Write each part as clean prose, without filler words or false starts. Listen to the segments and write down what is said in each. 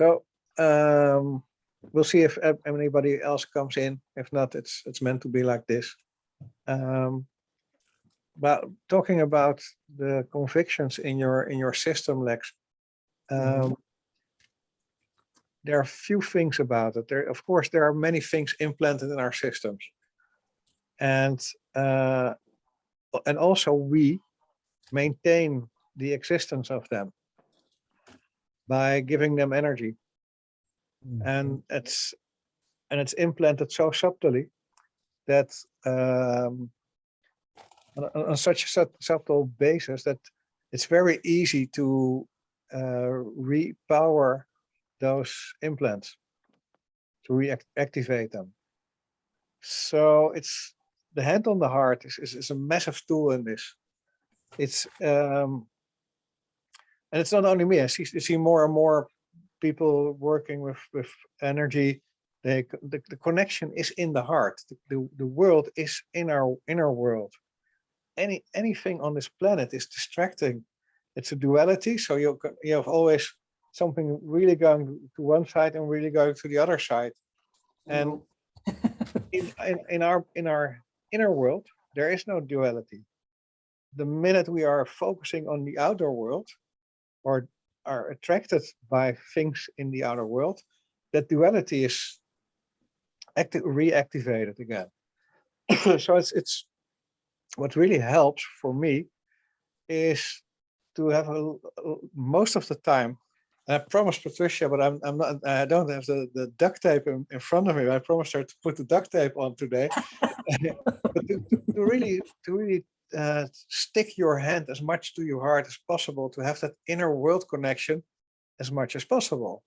So we'll see if anybody else comes in. If not, it's meant to be like this. But talking about the convictions in your system, Lex, there are a few things about it. Of course, there are many things implanted in our systems, and also we maintain the existence of them by giving them energy, and it's implanted so subtly that on such a subtle basis that it's very easy to repower those implants, to reactivate them. So it's the hand on the heart is a massive tool in this. It's and it's not only me. I see more and more people working with energy. The connection is in the heart. The world is in our inner world. Anything on this planet is distracting. It's a duality. So you have always something really going to one side and really going to the other side. And in our inner world, there is no duality. The minute we are focusing on the outer world, or are attracted by things in the outer world, that duality is reactivated again. So it's what really helps for me is to have most of the time. I promised Patricia, but I'm not. I don't have the duct tape in front of me. I promised her to put the duct tape on today, but to really stick your hand as much to your heart as possible, to have that inner world connection as much as possible.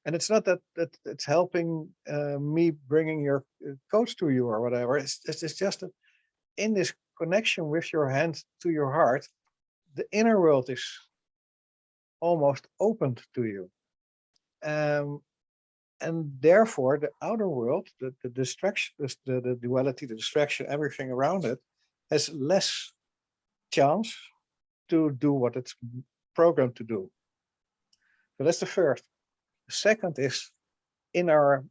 And it's not that it's helping me bringing your coach to you or whatever. It's just that in this connection with your hand to your heart, the inner world is almost opened to you. And therefore, the outer world, the distraction, the duality, the distraction, everything around it, has less chance to do what it's programmed to do. So that's the first. The second is in our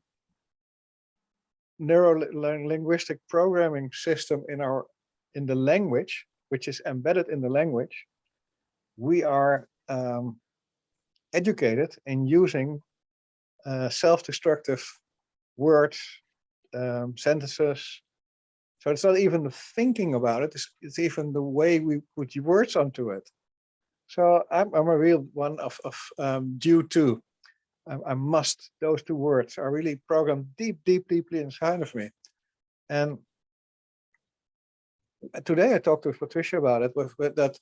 neuro-linguistic programming system, in the language, which is embedded in the language, we are educated in using self-destructive words, sentences. So it's not even the thinking about it, it's even the way we put words onto it. So I'm a real one of due to. I must, those two words are really programmed deeply inside of me. And today I talked with Patricia about it, with that.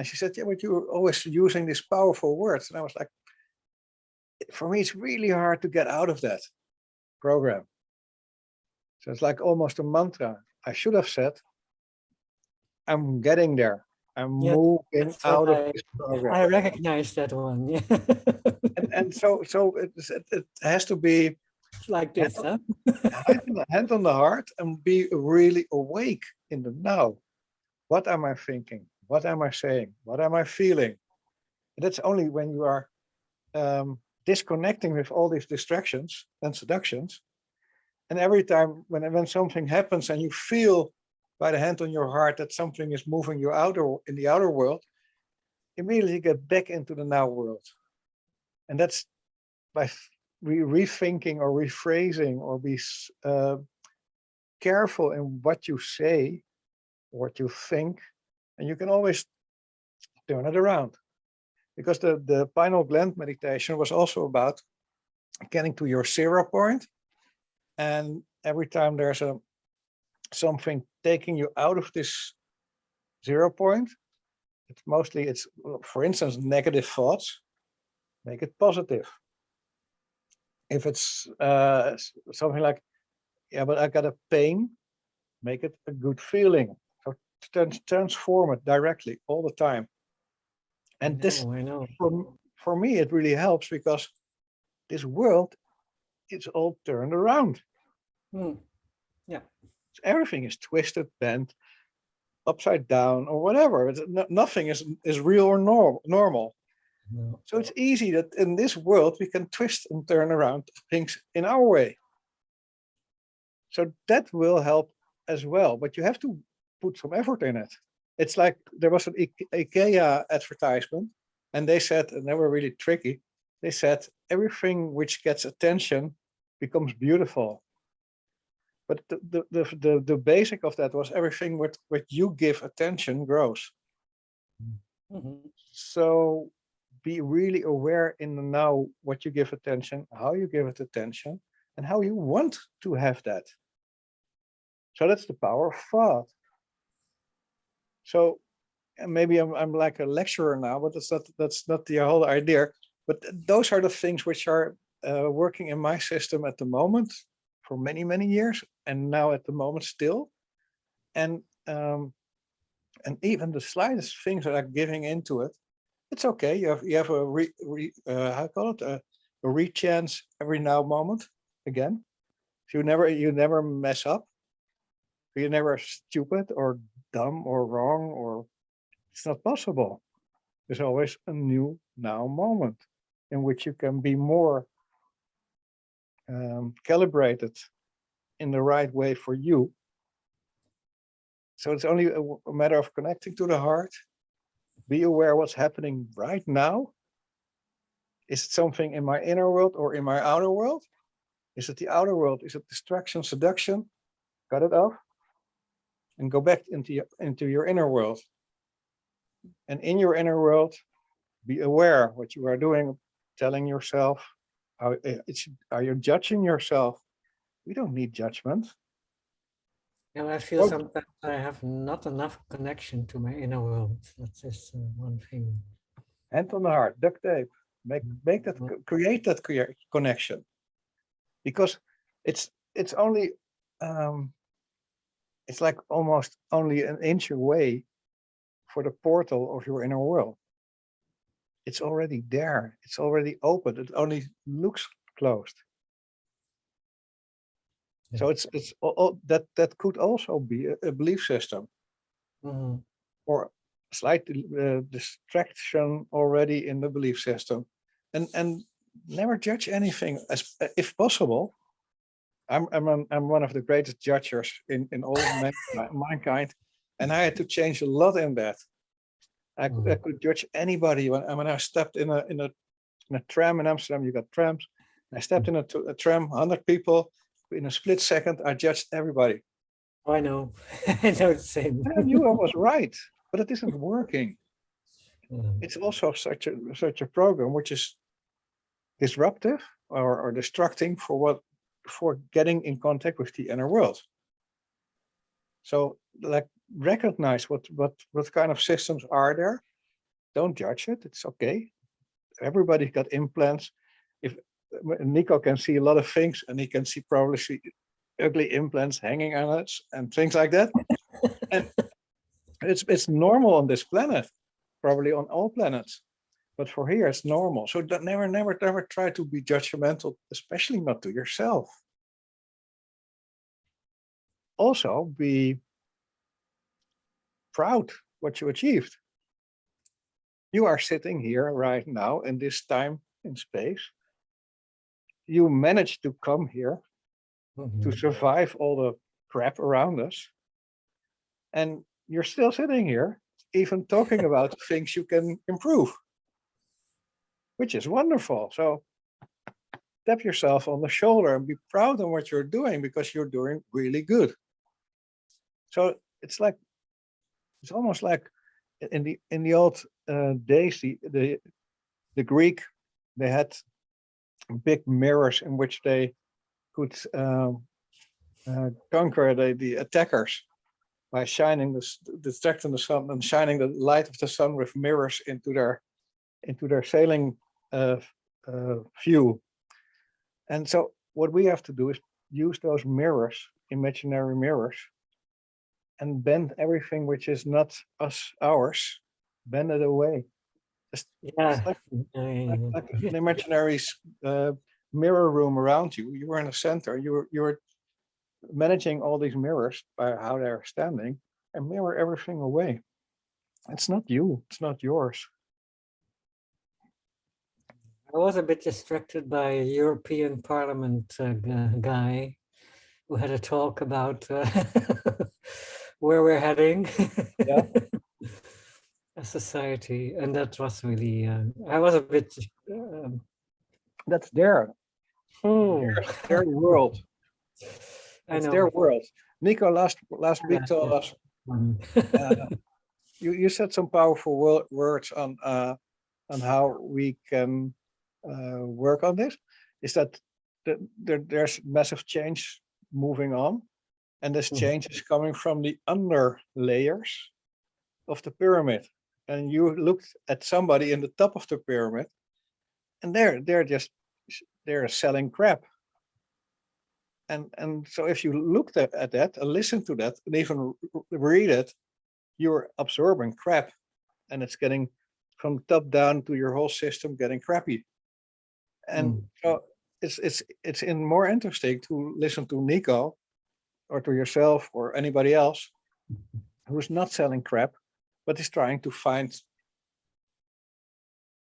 She said, yeah, but you're always using these powerful words. And I was like, for me, it's really hard to get out of that program. So it's like almost a mantra. I should have said, I'm getting there. I'm moving out of this program. I recognize that one. Yeah. and so it has to be like this, huh? hand on the heart and be really awake in the now. What am I thinking? What am I saying? What am I feeling? And that's only when you are disconnecting with all these distractions and seductions. And every time when something happens and you feel by the hand on your heart that something is moving you in the outer world, immediately get back into the now world. And that's by rethinking or rephrasing or be careful in what you say, what you think, and you can always turn it around. Because the pineal gland meditation was also about getting to your 0 point. And every time there's something taking you out of this 0 point, it's for instance, negative thoughts, make it positive. If it's something like, yeah, but I got a pain, make it a good feeling. So transform it directly all the time. And I know. For me, it really helps because this world, it's all turned around. Yeah. So everything is twisted, bent, upside down, or whatever. Nothing is real or normal. No. So it's easy that in this world we can twist and turn around things in our way. So that will help as well, but you have to put some effort in it. It's like there was an IKEA advertisement, and they said, and they were really tricky. They said everything which gets attention becomes beautiful. But the basic of that was everything what you give attention grows. Mhm. So be really aware in the now what you give attention, how you give it attention, and how you want to have that. So that's the power of thought. So and maybe I'm like a lecturer now, but that's not the whole idea. But those are the things which are working in my system at the moment for many years, and now at the moment still. And even the slightest things that are giving into it, it's okay. You have a how call it a re-chance every now moment again. So you never mess up. You're never stupid or dumb or wrong, or it's not possible. There's always a new now moment in which you can be more calibrated in the right way for you. So it's only a matter of connecting to the heart. Be aware what's happening right now. Is it something in my inner world or in my outer world? Is it the outer world? Is it distraction, seduction? Cut it off and go back into your inner world. And in your inner world, be aware what you are doing, telling yourself, are you judging yourself? We don't need judgment. And I feel Well, sometimes I have not enough connection to my inner world. That is one thing. hand on the heart, duct tape, make that, Mm. create that connection, because it's only it's like almost only an inch away for the portal of your inner world. It's already there. It's already open. It only looks closed. So it's that could also be a belief system Mhm. or slight distraction already in the belief system, and never judge anything as if possible. I'm one of the greatest judges in all of mankind, and I had to change a lot in that. I could judge anybody when I stepped in a tram in Amsterdam. You got trams. I stepped in a tram, 100 people. In a split second, I judged everybody. Oh, I know. I know the same. I knew I was right, but it isn't working. Mm. It's also such a program which is disruptive or distracting for getting in contact with the inner world. So like recognize what kind of systems are there. Don't judge it. It's okay. Everybody's got implants. If Nico can see a lot of things, and he can probably see ugly implants hanging on us and things like that. And it's normal on this planet, probably on all planets. But for here, it's normal. So never try to be judgmental, especially not to yourself. Also, be proud what you achieved. You are sitting here right now in this time and space. You managed to come here to Mhm. survive all the crap around us. And you're still sitting here, even talking about things you can improve, which is wonderful. So tap yourself on the shoulder and be proud of what you're doing, because you're doing really good. So it's almost like in the old days, the Greek, they had big mirrors in which they could conquer the attackers by shining distracting the sun and shining the light of the sun with mirrors into their sailing view. And so what we have to do is use those mirrors, imaginary mirrors, and bend everything which is not ours, bend it away. It's Yeah. like an imaginary mirror room around you. You are in the center. You're managing all these mirrors by how they're standing, and mirror everything away. It's not you. It's not yours. I was a bit distracted by a European Parliament guy who had a talk about where we're heading Yeah. as society, and that was really. I was a bit. That's their Oh, their world. I It's know. their world. Nico last week told us Yeah. you said some powerful words on how we can work on this. Is that there's massive change moving on, and this change is coming from the under layers of the pyramid. And you looked at somebody in the top of the pyramid, and they're selling crap. And so if you looked at that and listen to that and even read it, you're absorbing crap, and it's getting from top down to your whole system getting crappy. And so it's in more interesting to listen to Nico or to yourself or anybody else who's not selling crap, but is trying to find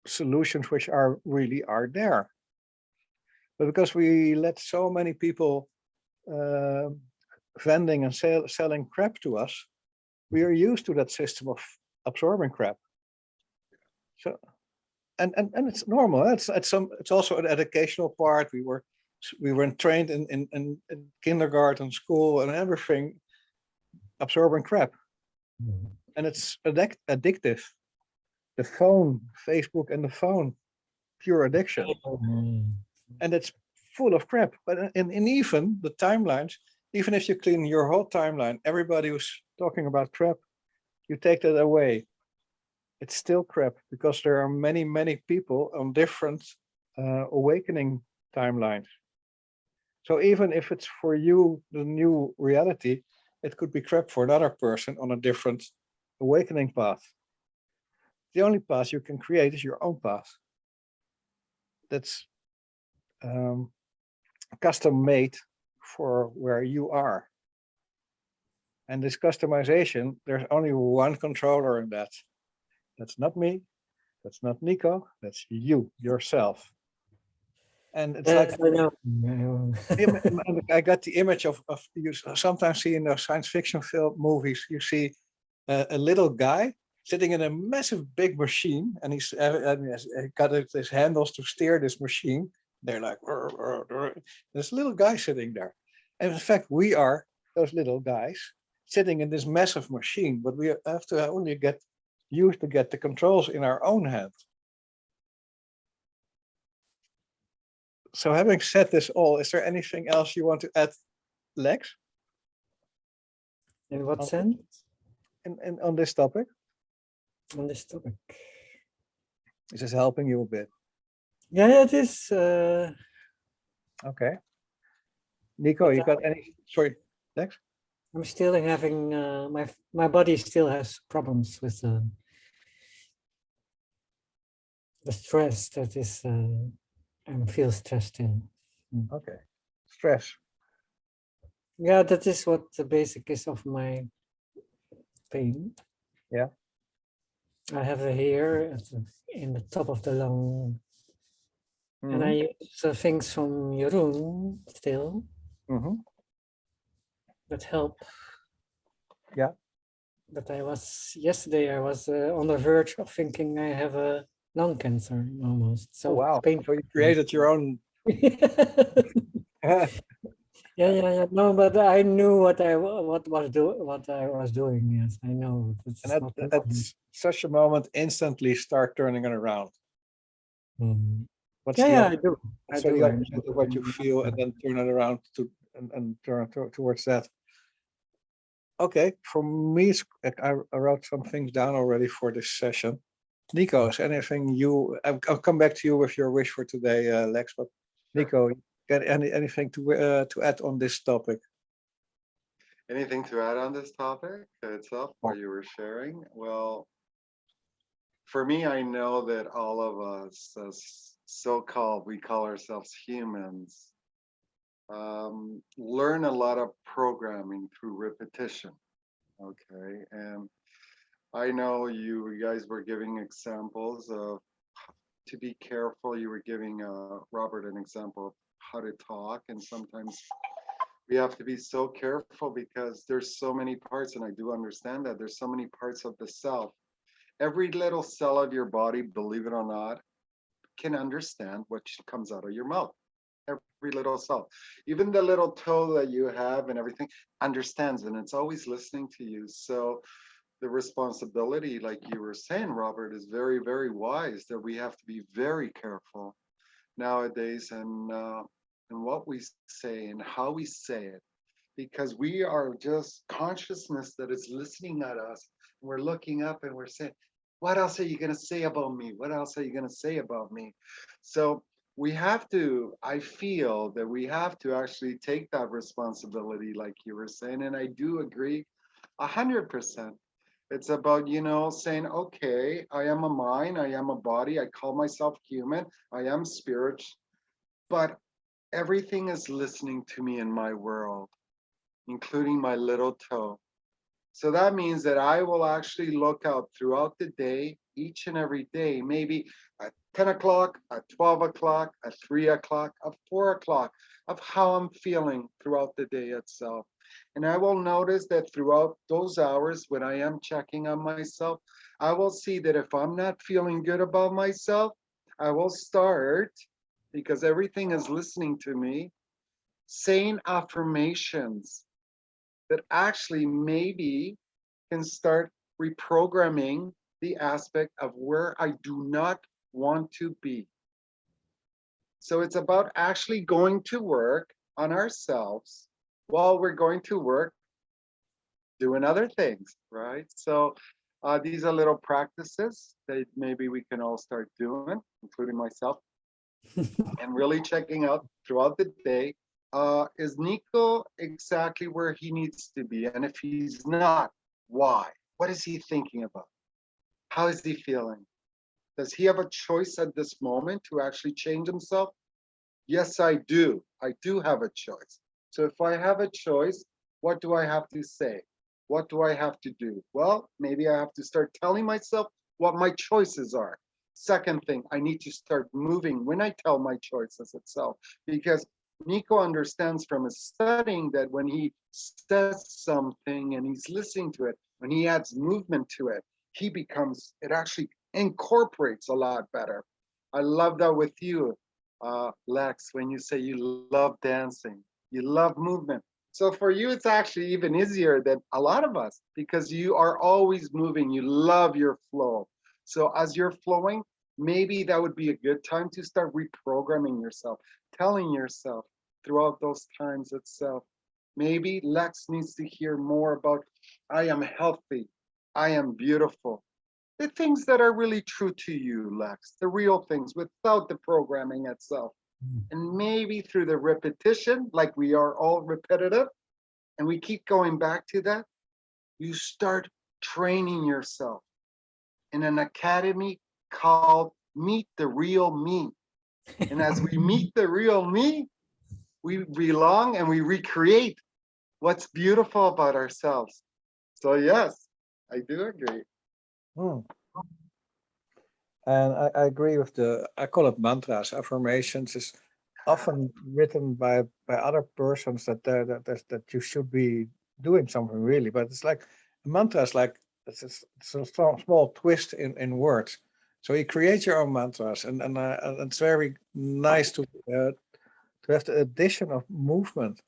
solutions which are really are there. But because we let so many people vending and selling crap to us, we are used to that system of absorbing crap. So, and it's normal. It's also an educational part. We were trained in kindergarten, school, and everything, absorbing crap, and it's addictive. The phone, Facebook, and the phone, pure addiction, and it's full of crap. But in even the timelines, even if you clean your whole timeline, everybody who's talking about crap, you take that away, it's still crap, because there are many people on different awakening timelines. So even if it's for you the new reality, it could be crap for another person on a different awakening path. The only path you can create is your own path. That's custom made for where you are. And this customization, there's only one controller in that. That's not me. That's not Nico. That's you, yourself. And it's like, I know. I got the image of you sometimes see in those science fiction film movies, you see a little guy sitting in a massive big machine, and he's got his handles to steer this machine. They're like, there's a little guy sitting there. And in fact, we are those little guys sitting in this massive machine, but we have to only get used to get the controls in our own hand. So having said this all, is there anything else you want to add, Lex? In what sense? On this topic? On this topic. Is this helping you a bit? Yeah, it is. Okay. Nico, you got any? Sorry, Lex? I'm still having my body still has problems with the stress that is. I feel stressed in. Okay. Stress. Yeah, that is what the basic is of my pain. Yeah. I have a hair in the top of the lung. And I use things from Jeroen still that help. Yeah. But yesterday I was on the verge of thinking I have a lung cancer almost. So wow. painful. So you created your own. Yeah. No, but I knew what I was doing. Yes, I know. And at such a moment, instantly start turning it around. What's I do. So the opposite of what you feel, and then turn it around and turn towards that. Okay, for me, I wrote some things down already for this session. Nico, is anything I'll come back to you with your wish for today, Lex. But Nico, got anything to add on this topic? Anything to add on this topic itself, what you were sharing? Well, for me, I know that all of us, as so-called, we call ourselves humans, learn a lot of programming through repetition. Okay, and I know you guys were giving examples of to be careful. You were giving Robert an example of how to talk, and sometimes we have to be so careful because there's so many parts, and I do understand that there's so many parts of the self. Every little cell of your body, believe it or not, can understand what comes out of your mouth. Every little cell, even the little toe that you have and everything, understands, and it's always listening to you. So the responsibility, like you were saying, Robert, is very, very wise, that we have to be very careful nowadays, and what we say and how we say it, because we are just consciousness that is listening at us. We're looking up and we're saying, what else are you going to say about me? What else are you going to say about me? So we have to, I feel that we have to actually take that responsibility, like you were saying, and I do agree 100%. It's about, saying, okay, I am a mind, I am a body, I call myself human, I am spirit, but everything is listening to me in my world, including my little toe. So that means that I will actually look out throughout the day, each and every day, maybe at 10 o'clock, at 12 o'clock, at 3 o'clock, at 4 o'clock, of how I'm feeling throughout the day itself. And I will notice that throughout those hours when I am checking on myself, I will see that if I'm not feeling good about myself, I will start, because everything is listening to me, saying affirmations that actually maybe can start reprogramming the aspect of where I do not want to be. So it's about actually going to work on ourselves while we're going to work doing other things, right? So these are little practices that maybe we can all start doing, including myself, and really checking out throughout the day. Is Nico exactly where he needs to be? And if he's not, why? What is he thinking about? How is he feeling? Does he have a choice at this moment to actually change himself? Yes, I do. I do have a choice. So if I have a choice, what do I have to say? What do I have to do? Well, maybe I have to start telling myself what my choices are. Second thing, I need to start moving when I tell my choices itself, because Nico understands from his studying that when he says something and he's listening to it, when he adds movement to it, it actually incorporates a lot better. I love that with you, Lex, when you say you love dancing, you love movement. So for you, it's actually even easier than a lot of us, because you are always moving. You love your flow. So as you're flowing, maybe that would be a good time to start reprogramming yourself, telling yourself throughout those times itself. Maybe Lex needs to hear more about, I am healthy, I am beautiful. The things that are really true to you, Lex, the real things without the programming itself. And maybe through the repetition, like we are all repetitive, and we keep going back to that, you start training yourself in an academy called Meet the Real Me. And as we meet the real me, we belong and we recreate what's beautiful about ourselves. So yes, I do agree. And I agree with I call it mantras, affirmations. Is often written by other persons that you should be doing something really, but it's like a mantra is like it's a small twist in words. So you create your own mantras, and it's very nice to have the addition of movement,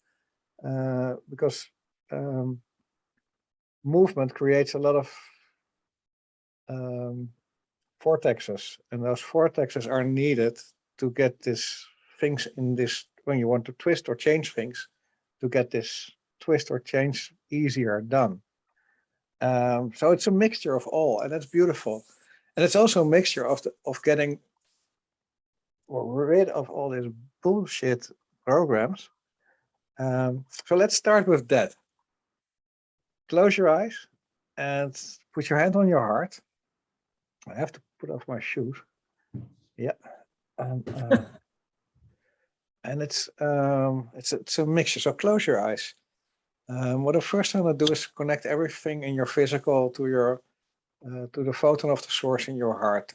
because movement creates a lot of vortexes, and those vortexes are needed to get this things in this, when you want to twist or change things, to get this twist or change easier done. So it's a mixture of all, and that's beautiful. And it's also a mixture of getting rid of all these bullshit programs. So let's start with that. Close your eyes and put your hand on your heart. I have to put off my shoes. Yeah. And it's a mixture. So close your eyes. What the first thing to do is connect everything in your physical to your to the photon of the source in your heart.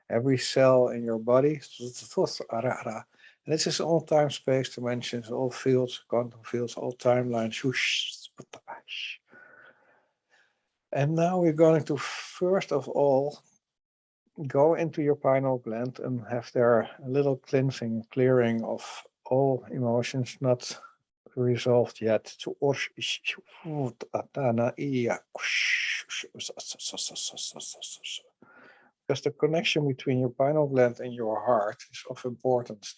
Every cell in your body. And this is all time space dimensions, all fields, quantum fields, all timelines. And now we're going to first of all go into your pineal gland and have there a little cleansing, clearing of all emotions not resolved yet. Because the connection between your pineal gland and your heart is of importance.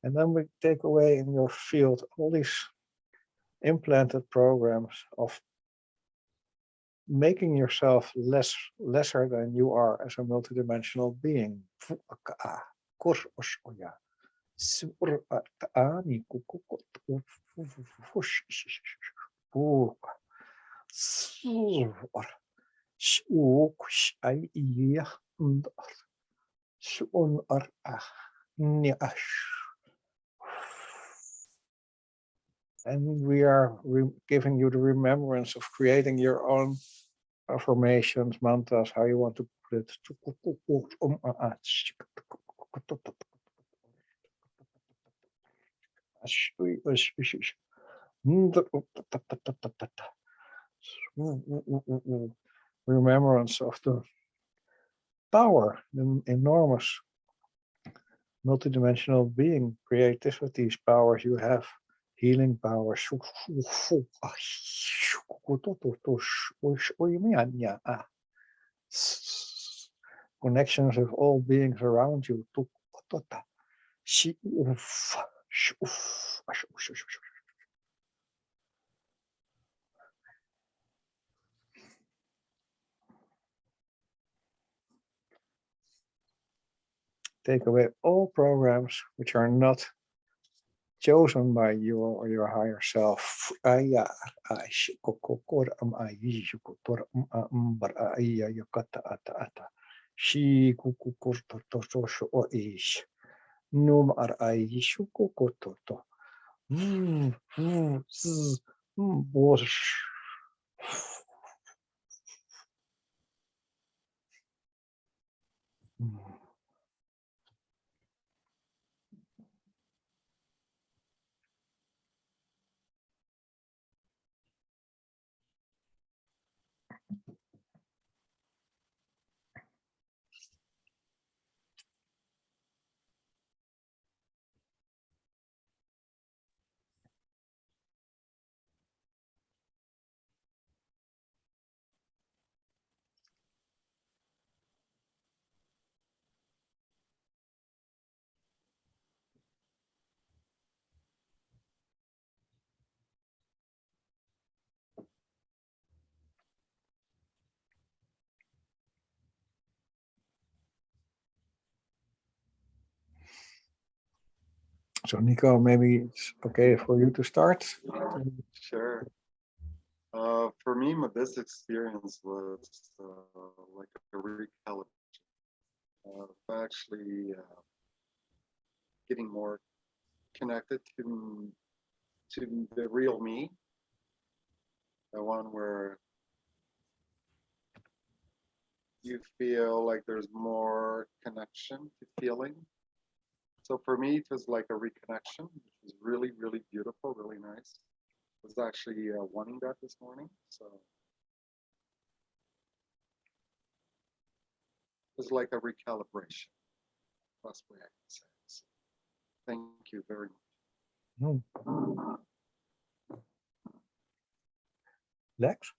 And then we take away in your field all these implanted programs of making yourself lesser than you are as a multidimensional being. And we are giving you the remembrance of creating your own affirmations, mantras, how you want to put it. Remembrance of the power, the enormous multidimensional being, creativity's powers you have, healing powers. Connections with all beings around you. Take away all programs which are not chosen by you or your higher self. So Nico, maybe it's okay for you to start. Sure. For me, this experience was like a recalibration of actually getting more connected to the real me, the one where you feel like there's more connection to feeling. So for me, it was like a reconnection, which was really, really beautiful, really nice. I was actually wanting that this morning, so it was like a recalibration. That's the way I can say it. So thank you very much. Lex?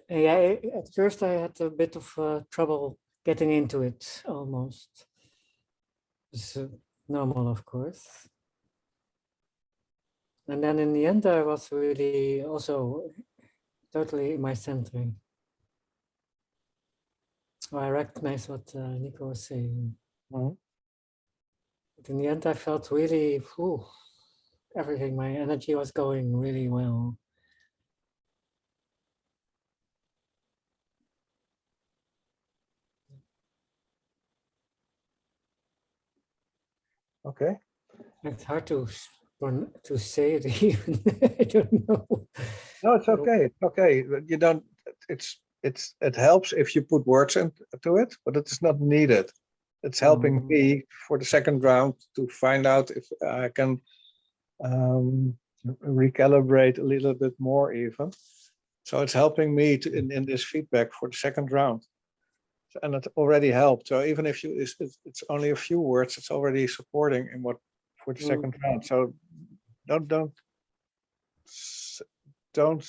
Yeah, at first I had a bit of trouble getting into it almost. It's normal, of course. And then in the end, I was really also totally in my centering. So I recognize what Nico was saying. Mm-hmm. But in the end, I felt really, everything, my energy was going really well. Okay. It's hard to say it even. I don't know. No, it's okay. It's okay. You don't. It helps if you put words into it, but it is not needed. It's helping Um, me for the second round to find out if I can recalibrate a little bit more even. So it's helping me to in this feedback for the second round. And it already helped. So even if it's only a few words, it's already supporting in what for the second round. So don't don't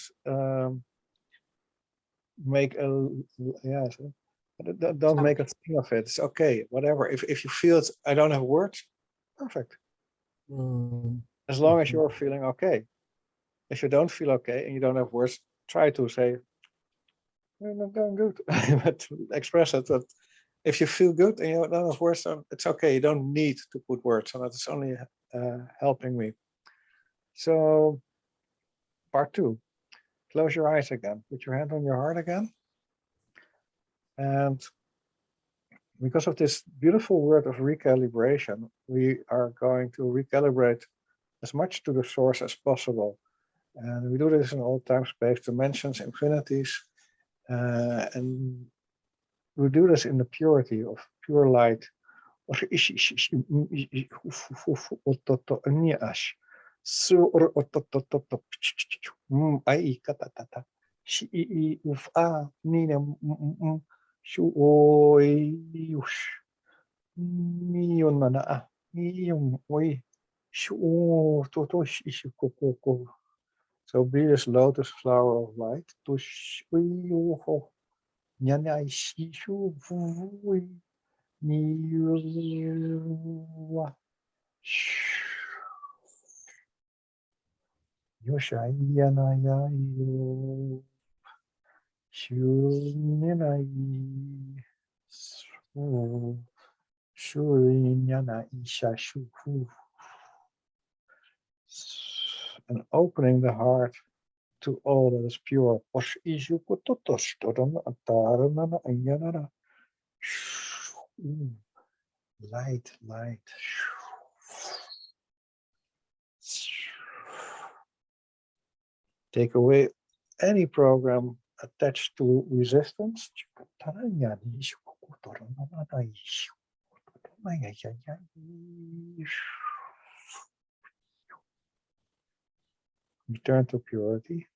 make a yeah. Don't make a thing of it. It's okay, whatever. If you feel it's I don't have words, perfect. As long as you're feeling okay. If you don't feel okay and you don't have words, try to say, "I'm not going good," but express it. But if you feel good and you don't have words, then it's okay. You don't need to put words on it. It's only helping me. So, part 2. Close your eyes again. Put your hand on your heart again. And because of this beautiful word of recalibration, we are going to recalibrate as much to the source as possible. And we do this in all time, space, dimensions, infinities. And we do this in the purity of pure light. So be this lotus flower of light. And opening the heart to all that is pure. Light, light. Take away any program attached to resistance. Return to purity.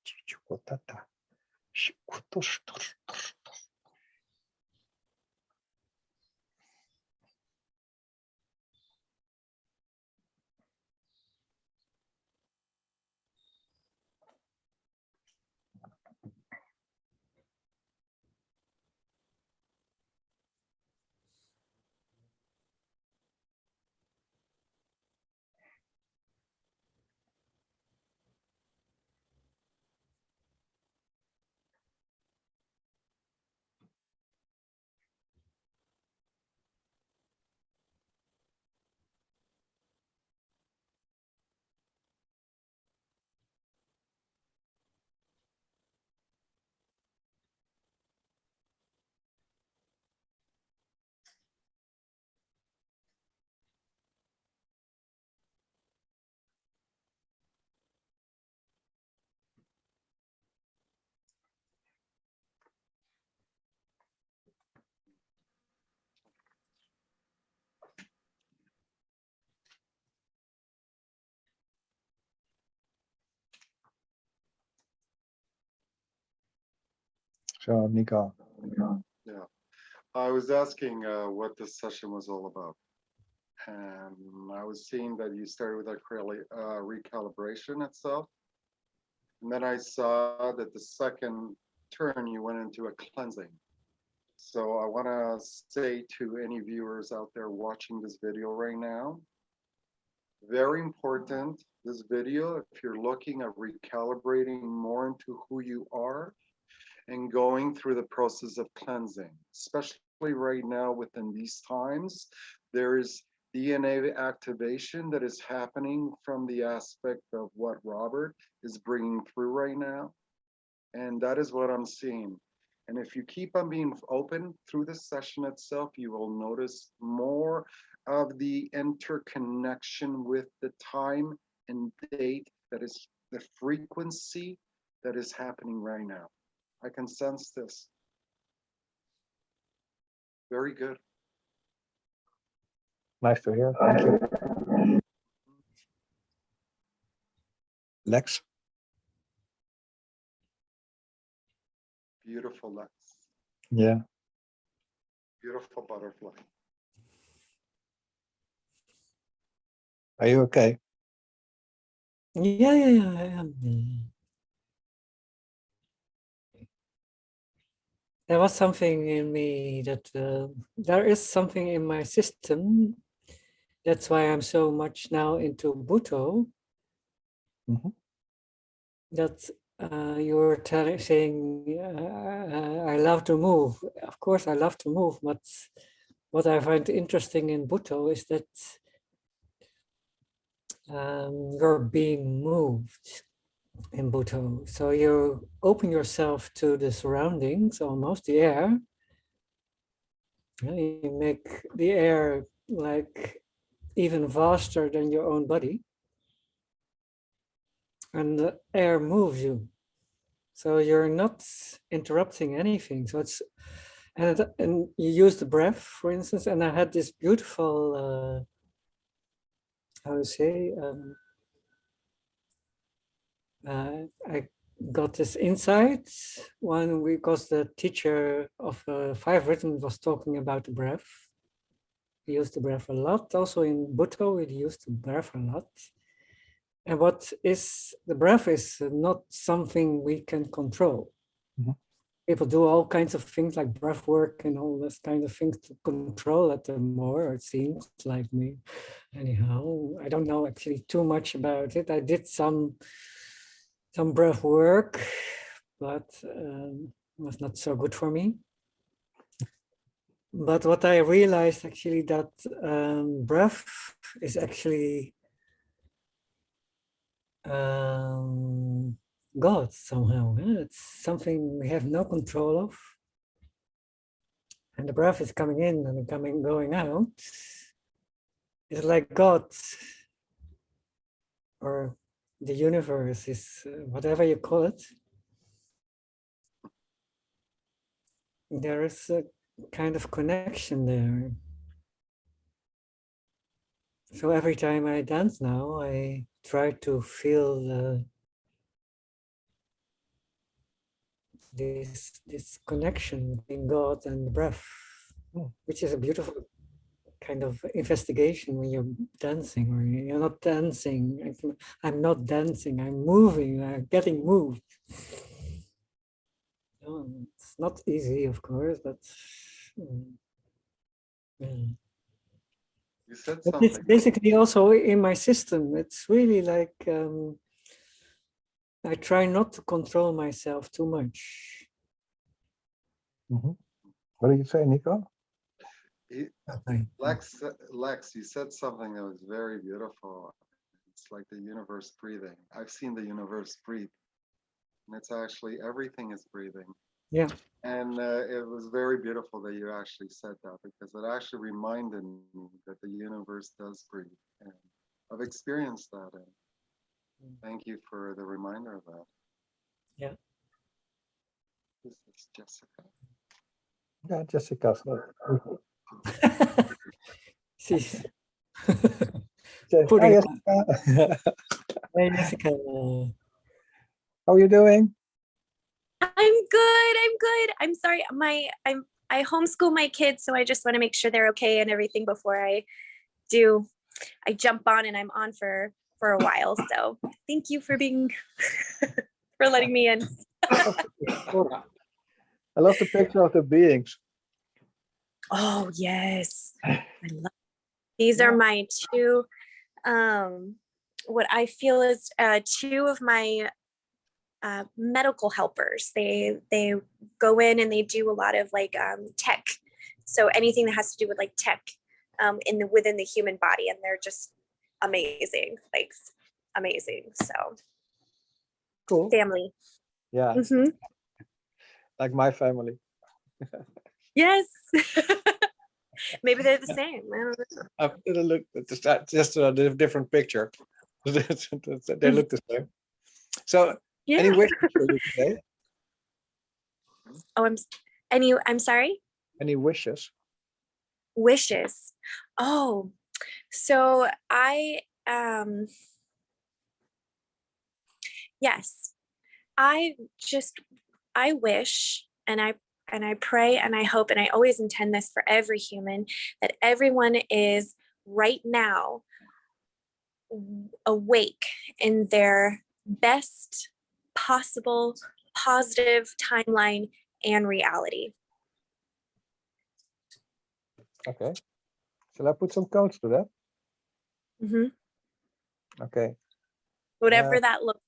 So, Nico. Yeah, I was asking what this session was all about. And I was seeing that you started with a recalibration itself. And then I saw that the second turn you went into a cleansing. So I want to say to any viewers out there watching this video right now, very important, this video, if you're looking at recalibrating more into who you are and going through the process of cleansing, especially right now within these times, there is DNA activation that is happening from the aspect of what Robert is bringing through right now. And that is what I'm seeing. And if you keep on being open through the session itself, you will notice more of the interconnection with the time and date that is the frequency that is happening right now. I can sense this. Very good. Nice to hear. Thank you. Lex. Beautiful, Lex. Yeah. Beautiful butterfly. Are you okay? Yeah, I am. There was something in me that there is something in my system. That's why I'm so much now into Bhutto. Mhm. That you were saying, I love to move. Of course, I love to move, but what I find interesting in Bhutto is that you're being moved in Bhutto. So you open yourself to the surroundings, almost the air. You make the air like even vaster than your own body. And the air moves you. So you're not interrupting anything. So it's, and you use the breath, for instance, and I had this beautiful, how to say, I got this insight when because the teacher of 5 Rhythm was talking about the breath. We used the breath a lot. Also in Bhutto, we used the breath a lot. And what is the breath is not something we can control. Mhm. People do all kinds of things like breath work and all this kind of things to control it more, it seems like me. Anyhow, I don't know actually too much about it. I did some breath work, but it was not so good for me. But what I realized actually that breath is actually God somehow. It's something we have no control of. And the breath is coming in and going out. It's like God or the universe is whatever you call it. There is a kind of connection there. So every time I dance now, I try to feel this connection between God and the breath, which is a beautiful kind of investigation when you're dancing, or you're not dancing. I'm not dancing, I'm moving, I'm getting moved. It's not easy, of course, but yeah. You said But it's something. basically also in my system. It's really like I try not to control myself too much. Mhm. What do you say, Nico? Lex, you said something that was very beautiful. It's like the universe breathing. I've seen the universe breathe, and it's actually everything is breathing. Yeah. And it was very beautiful that you actually said that, because it actually reminded me that the universe does breathe, and I've experienced that. And thank you for the reminder of that. Yeah. This is Jessica. Yeah, Jessica. She's Hi, putting Jessica. Hey, Jessica. How are you doing? I'm good. I'm good. I'm sorry. I homeschool my kids, so I just want to make sure they're okay and everything before I jump on, and I'm on for a while. So thank you for being for letting me in. I love the picture of the beings. Oh yes. I love these are my two what I feel is two of my medical helpers. They go in and they do a lot of like tech. So anything that has to do with like tech within the human body, and they're just amazing, like amazing. So Cool. family. Yeah. Mhm. like my family. Yes. Maybe they're the same. I don't know. I'm gonna look at just a different picture. They look the same. So, any Yeah. wishes for you today? Oh, I'm sorry. Any wishes? Wishes. Oh, so yes, I wish and I pray and I hope and I always intend this for every human that everyone is right now awake in their best possible positive timeline and reality. Okay. Shall I put some codes to that? Mhm. Okay. Whatever that looks,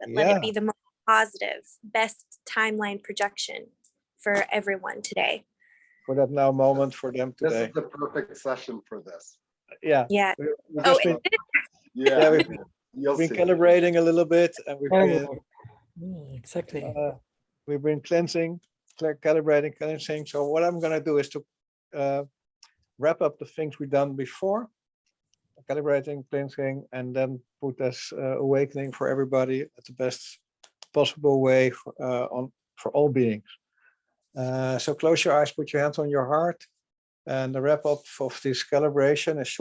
but let Yeah. it be the most positive, best timeline projection for everyone today. For that now moment for them This today. is the perfect session for this. Yeah. Yeah. We've Oh, just been, Yeah, we've you'll been see. calibrating a little bit, and Exactly. we've been cleansing, calibrating, cleansing. So what I'm gonna do is to wrap up the things we've done before, calibrating, cleansing, and then put this awakening for everybody at the best possible way for all beings. So close your eyes, put your hands on your heart, and the wrap up of this calibration is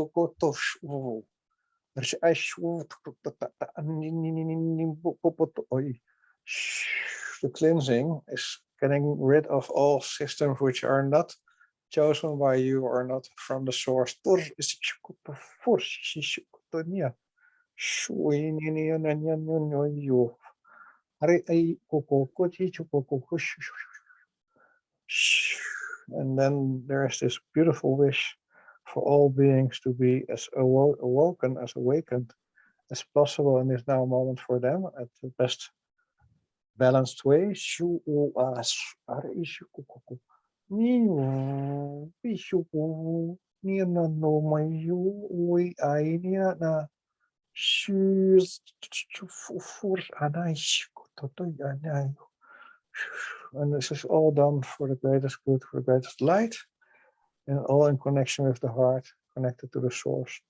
the cleansing is getting rid of all systems which are not chosen by you or not from the source. And then there's this beautiful wish for all beings to be as awoken, as awakened as possible in this now moment for them at the best balanced way. And this is all done for the greatest good, for the greatest light, and all in connection with the heart, connected to the source.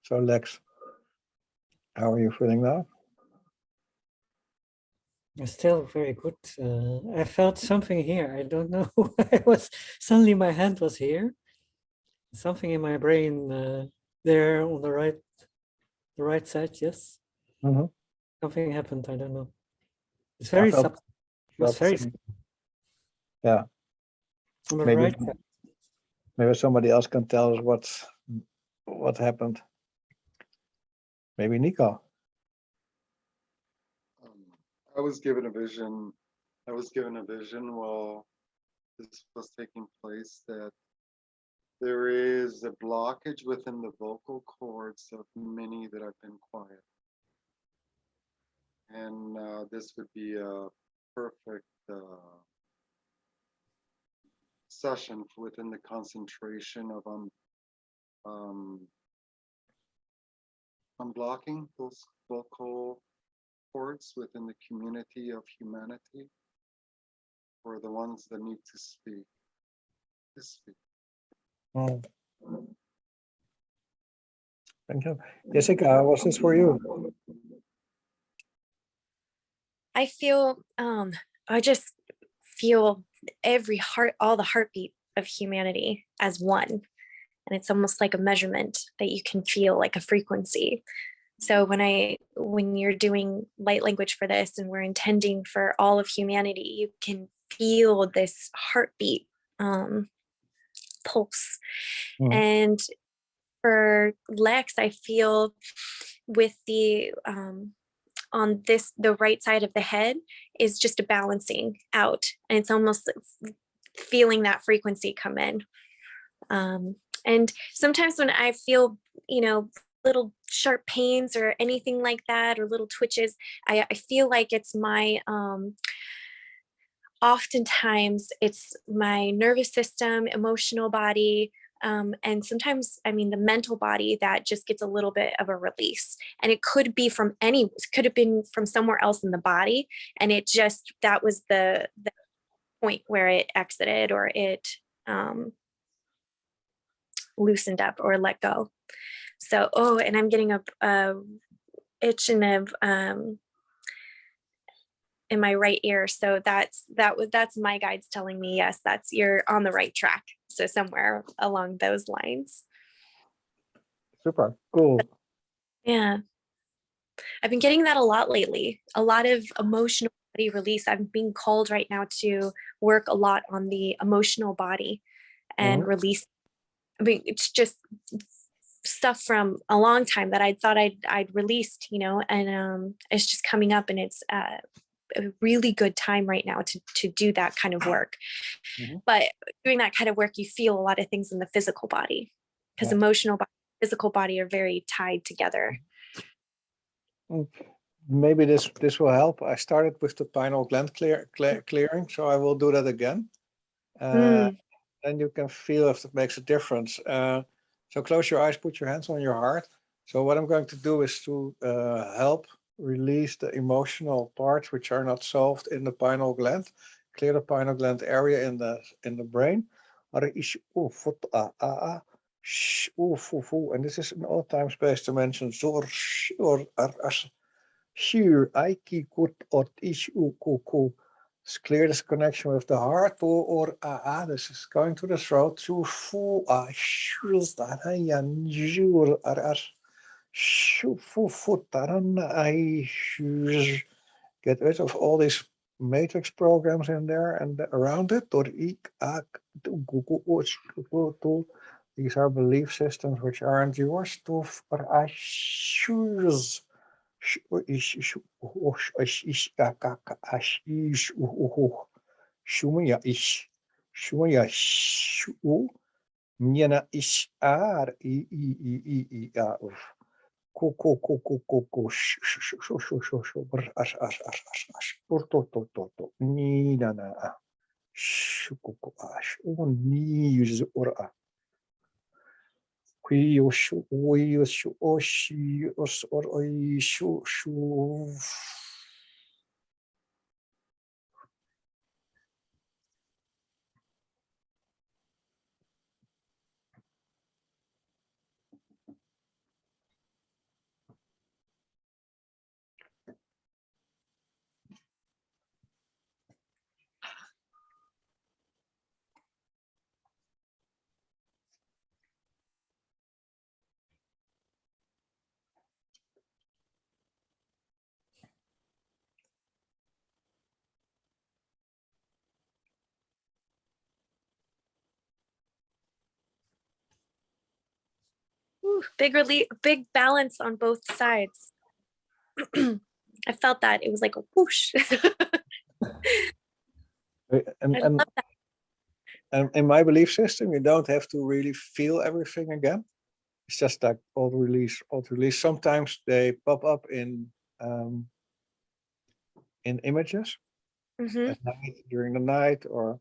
So Lex, how are you feeling now? It's still very good. I felt something here. I don't know. I was suddenly my hand was here. Something in my brain there on the right side. Yes, Mhm. something happened. I don't know. It's I very felt- subtle. It was felt very the same. Yeah, on the maybe right side. maybe somebody else can tell us what happened. Maybe Nico. I was given a vision. I was given a vision while this was taking place that there is a blockage within the vocal cords of many that have been quiet. And this would be a perfect session within the concentration of unblocking those vocal cords within the community of humanity for the ones that need to speak. Just speak. Oh, thank you. Jessica, what's this for you? I feel I just feel all the heartbeat of humanity as one. And it's almost like a measurement that you can feel, like a frequency. So when you're doing light language for this and we're intending for all of humanity, you can feel this heartbeat pulse. Mhm. And for Lex, I feel with the on the right side of the head is just a balancing out, and it's almost feeling that frequency come in. And sometimes when I feel, little sharp pains or anything like that, or little twitches, I feel like it's my oftentimes it's my nervous system, emotional body, and sometimes, I mean, the mental body that just gets a little bit of a release. And it could be it could have been from somewhere else in the body. And that was the point where it exited, or it loosened up or let go. So, and I'm getting a itch in my right ear. So that's my guides telling me, yes, you're on the right track. So somewhere along those lines. Super cool. Yeah. I've been getting that a lot lately. A lot of emotional body release. I'm being called right now to work a lot on the emotional body and Mhm. release. I mean, it's just stuff from a long time that I thought I'd released, and it's just coming up, and it's a really good time right now to do that kind of work. Mhm. But doing that kind of work, you feel a lot of things in the physical body, because Yeah. emotional body, physical body are very tied together. Maybe this will help. I started with the pineal gland clearing, so I will do that again. And you can feel if it makes a difference. So close your eyes, put your hands on your heart. So what I'm going to do is to help release the emotional parts which are not solved in the pineal gland, clear the pineal gland area in the brain. And this is in all time space dimension. Aiki kut ot ish kuku. Clear this connection with the heart or this is going to the throat to fu shus yan jur shu fu taran get rid of all these matrix programs in there and around it or these are belief systems which aren't yours to Shumaya ish. Shumaya shu. Niana ish ar I Ko ko ko ko ko ko sh sh sh sh sh sh br ash to ni na na sh ko ko ash ni use or qui o shu o shu o shi os or I shu shu. Big balance on both sides. I felt that it was like a whoosh. I And love that. And in my belief system, you don't have to really feel everything again. It's just like auto release, auto release. Sometimes they pop up in images at night, during the night, or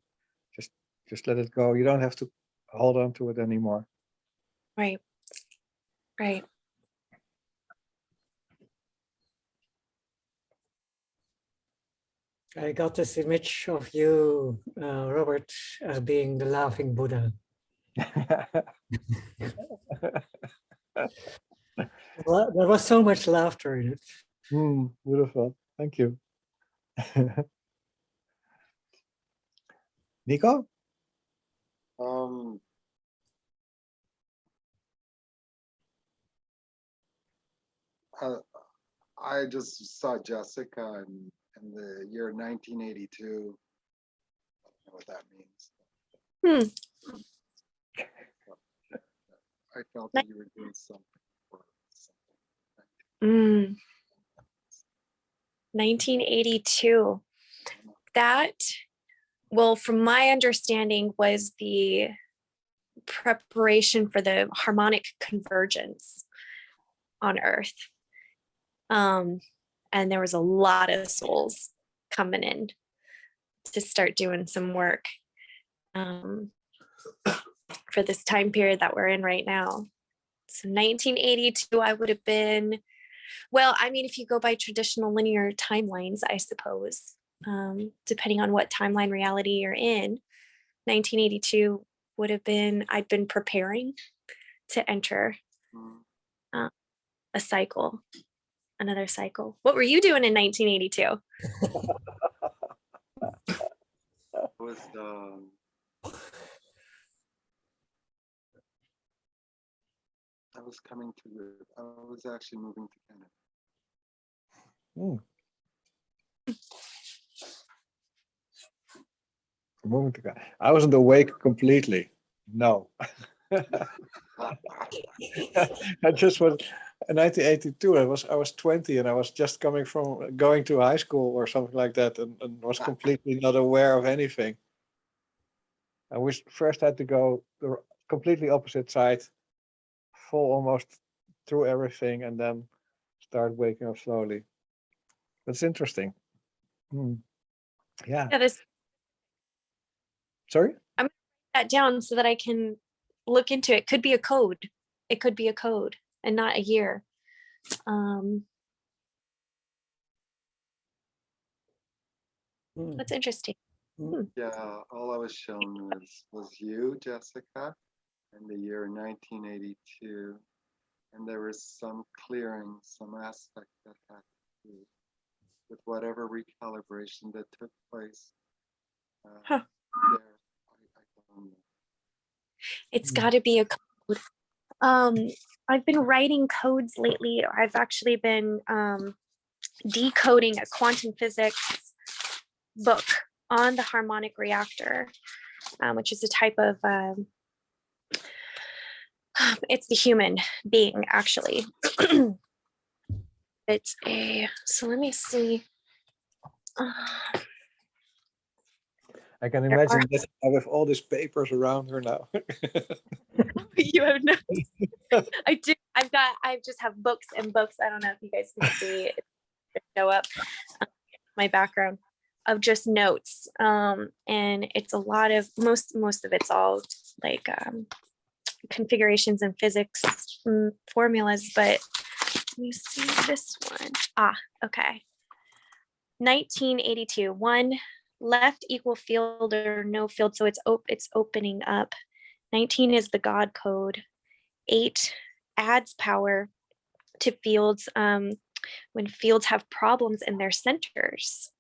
just let it go. You don't have to hold on to it anymore. Right. Right. I got this image of you, Robert, as being the laughing Buddha. Well, there was so much laughter in it. Beautiful. Thank you. Nico? Um, I just saw Jessica in the year 1982. I don't know what that means. Hmm. I felt that you were doing something for something. Mm. 1982. That, well, from my understanding, was the preparation for the harmonic convergence on Earth. And there was a lot of souls coming in to start doing some work for this time period that we're in right now. So 1982, I would have been, well, I mean, if you go by traditional linear timelines, I suppose, depending on what timeline reality you're in, 1982 would have been, I'd been preparing to enter a cycle, another cycle. What were you doing in 1982? Was I was coming to I was actually moving to Canada. Moving to God. I wasn't awake completely. No. I just was in 1982. I was 20 and I was just coming from going to high school or something like that, and was completely not aware of anything. I was first had to go the completely opposite side, fall almost through everything, and then start waking up slowly. That's interesting. Yeah. Yeah, this Sorry? that down so that I can look into it. Could be a code. It could be a code and not a year. That's interesting. Yeah, all I was shown was you, Jessica, in the year 1982, and there was some clearing, some aspect that had to do with whatever recalibration that took place. There, I don't know. It's got to be a code. I've been writing codes lately. I've actually been decoding a quantum physics book on the harmonic reactor, which is a type of it's the human being, actually. It's a, so let me see. I can imagine that with all these papers around her now. You have no, I do. I just have books and books. I don't know if you guys can see it show up, my background of just notes. And it's a lot of, most of it's all like configurations and physics formulas, but let me see this one. Okay. 1982, 1 left equal field or no field, so it's opening up. 19 is the God code. 8 adds power to fields when fields have problems in their centers.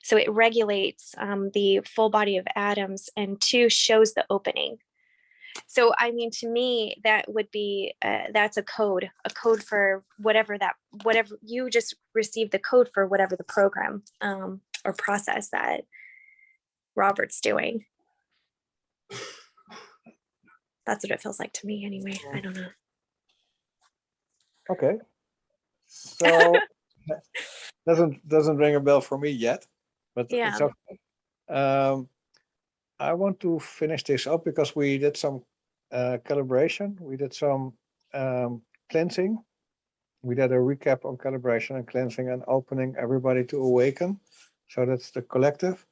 So it regulates the full body of atoms, and 2 shows the opening. So, I mean, to me, that would be, that's a code for whatever you just received the code for, whatever the program or process that Robert's doing. That's what it feels like to me anyway. I don't know. Okay. So doesn't ring a bell for me yet, but Yeah. it's okay. I want to finish this up because we did some calibration. We did some cleansing. We did a recap on calibration and cleansing and opening everybody to awaken. So that's the collective.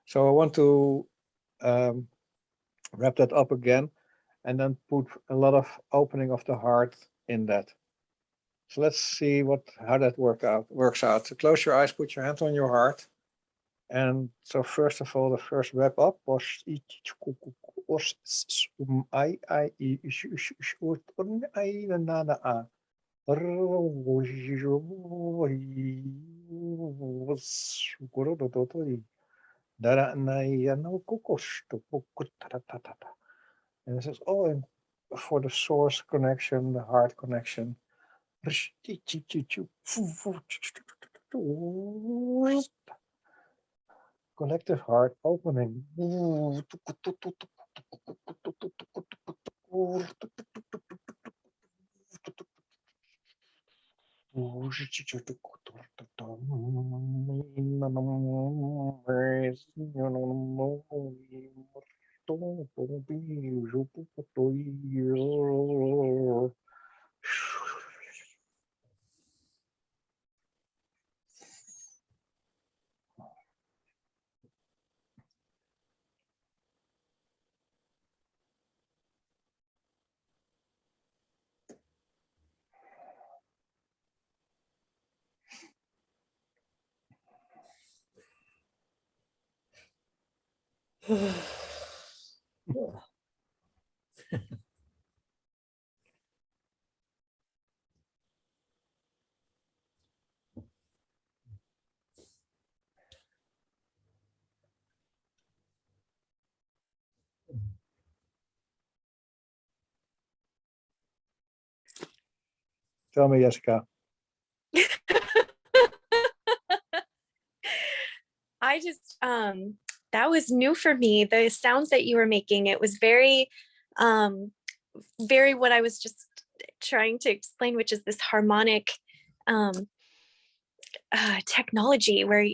So I want to wrap that up again and then put a lot of opening of the heart in that. So let's see how that works out. So close your eyes, put your hand on your heart, And so first of all, the first wrap up was and this is all in for the source connection, the heart connection. Collective heart opening. Tell me, Jessica. I just that was new for me. The sounds that you were making, it was very very what I was just trying to explain, which is this harmonic technology where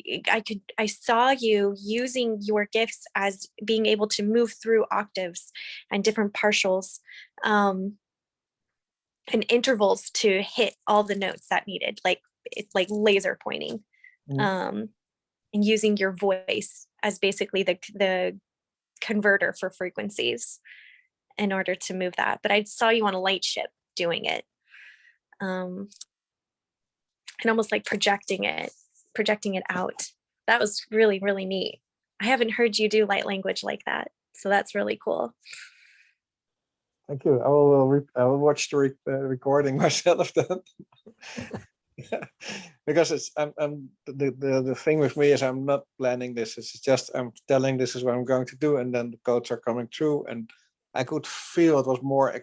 I saw you using your gifts as being able to move through octaves and different partials and intervals to hit all the notes that needed, like it's like laser pointing. And using your voice as basically the converter for frequencies in order to move that. But I saw you on a light ship doing it. And almost like projecting it out. That was really, really neat. I haven't heard you do light language like that. So that's really cool. Thank you. I will watch the recording myself then. Because it's the thing with me is I'm not planning this. It's just I'm telling this is what I'm going to do, and then the codes are coming through, and I could feel it was more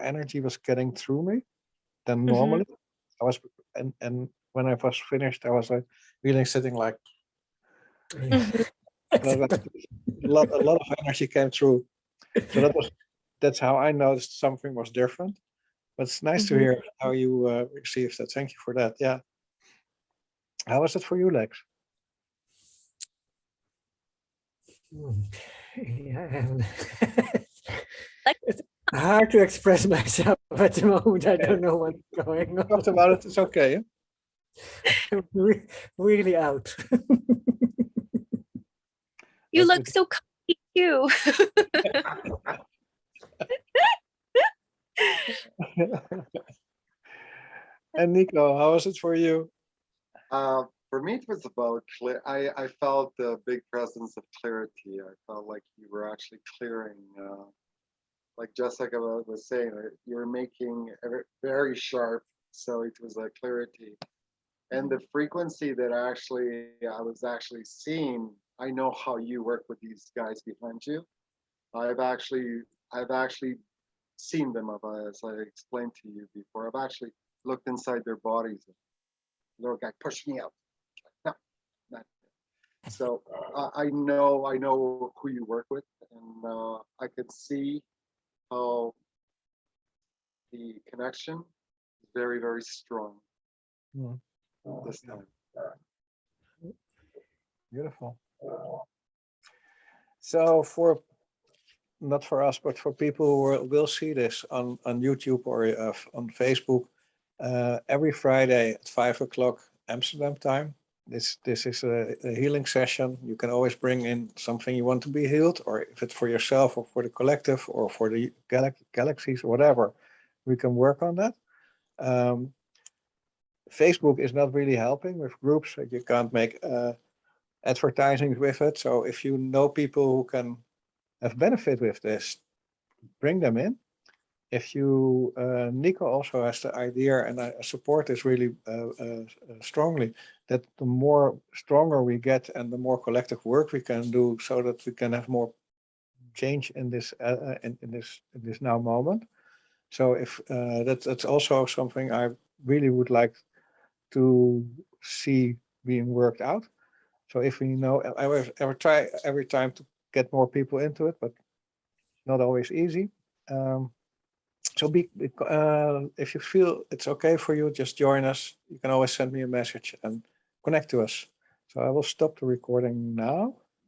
energy was getting through me than normally. I was and when I was finished, I was like really sitting like a lot of energy came through. So that's how I noticed something was different. But it's nice to hear how you received that. Thank you for that. Yeah. How was it for you, Lex? Yeah, it's hard to express myself at the moment. I don't know what's going on. Talked about it. It's okay. I'm really out. You look so comfy too. And Nico, how was it for you? For me, it was about clear. I felt the big presence of clarity. I felt like you were actually clearing, like Jessica was saying, you were making it very sharp. So it was like clarity. And the frequency that I was actually seeing, I know how you work with these guys behind you. I've actually seen them, as I explained to you before. I've actually looked inside their bodies. Little guy pushed me out. No, not. So I know who you work with, and I could see how the connection is very, very strong this time. Beautiful. So not for us, but for people who will see this on YouTube or on Facebook, every Friday at 5 o'clock Amsterdam time. This is a healing session. You can always bring in something you want to be healed, or if it's for yourself or for the collective or for the galaxies or whatever, we can work on that. Facebook is not really helping with groups. You can't make advertising with it. So if you know people who can have benefit with this, bring them in. If you, Nico also has the idea, and I support this really strongly, that the more stronger we get and the more collective work we can do, so that we can have more change in this in this now moment. So if that's also something I really would like to see being worked out. So if we know, I will ever try every time to get more people into it, but not always easy. So if you feel it's okay for you, just join us. You can always send me a message and connect to us. So I will stop the recording now.